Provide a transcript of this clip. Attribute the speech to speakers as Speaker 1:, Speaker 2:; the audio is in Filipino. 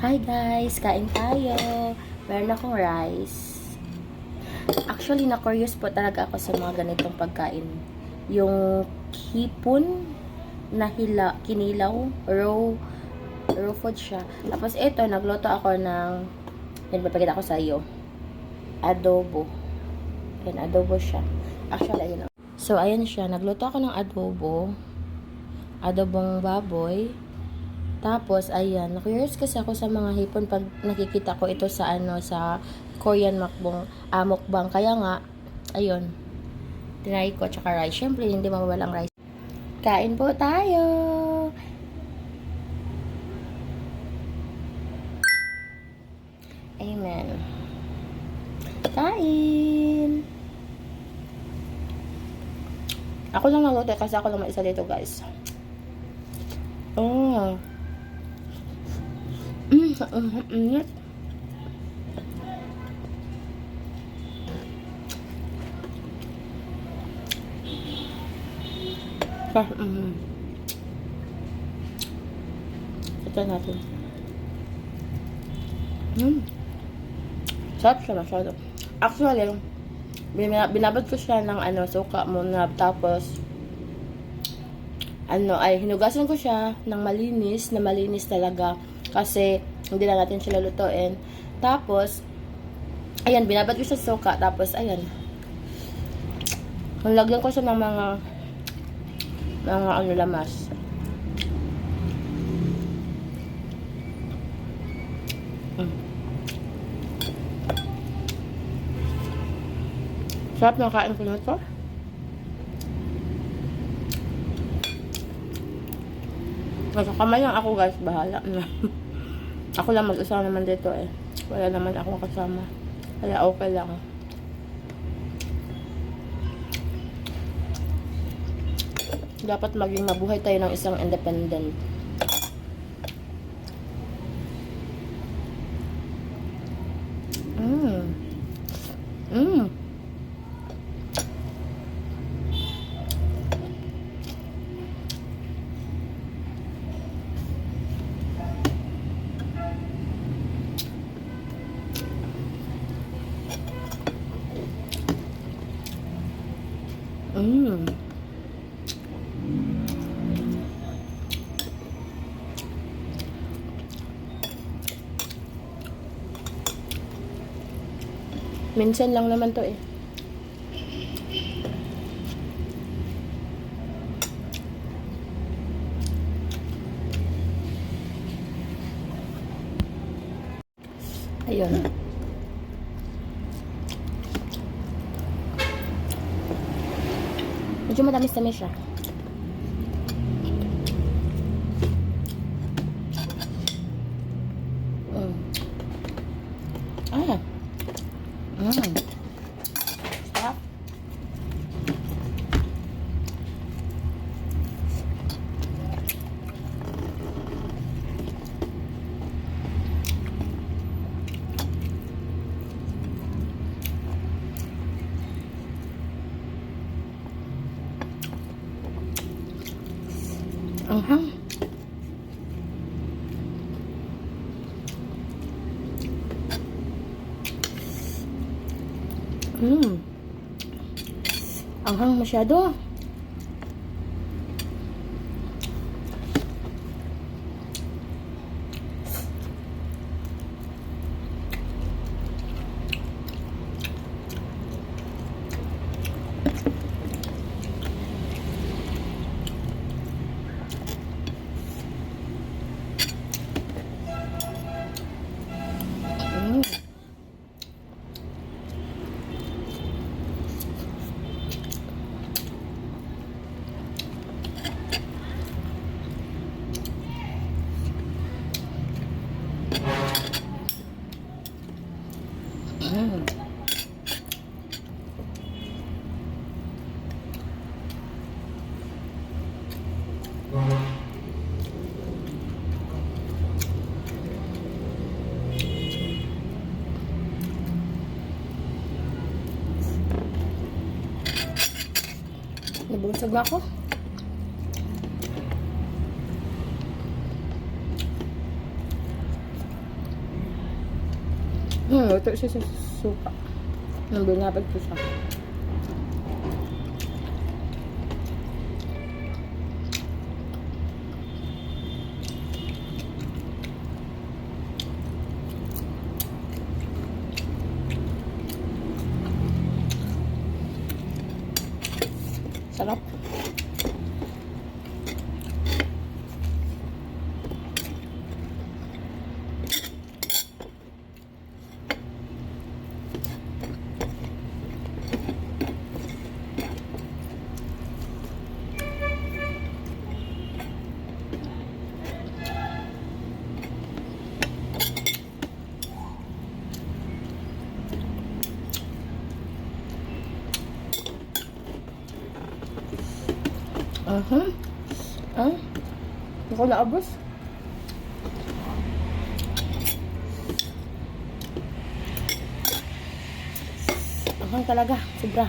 Speaker 1: Hi guys! Kain tayo! Meron akong rice. Actually, na-curious po talaga ako sa mga ganitong pagkain. Yung hipon na kinilaw, raw food siya. Tapos ito, nagluto ako ng, yan, papakita ko sa iyo. Adobo. Yan, adobo siya. Actually, ayun. So, ayan siya. Nagluto ako ng adobong baboy. Tapos, ayan, na-curious kasi ako sa mga hipon pag nakikita ko ito sa sa Korean mukbang. Kaya nga, ayun, tinry ko, tsaka rice. Syempre, hindi mawawalang rice. Kain po tayo! Amen. Kain! Ako lang nagluto kasi ako lang isa dito, guys. Oh. Init. Ito natin. Sarap siya masyado. Actually, binabad ko siya ng suka muna. Tapos, hinugasan ko siya ng malinis talaga. Kasi, hindi na natin siya lulutuin. Tapos, ayan, binabad ko siya sa suka. Tapos, ayan. Lagyan ko siya ng mga lamas. Sarap na kain ko nito. Nagkakamay lang ako, guys. Bahala na. Ako lang mag-isa naman dito eh. Wala naman akong kasama. Kaya okay lang. Dapat maging mabuhay tayo ng isang independent. Minsan lang naman to eh. Ayun. Medyo matamis-tamis siya. Stop. Anghang masyado. Nabusog na ako. Ito siya sa suka. Nang binabad ko siya. Sarap. Hindi ko naabos. Talaga, sobra.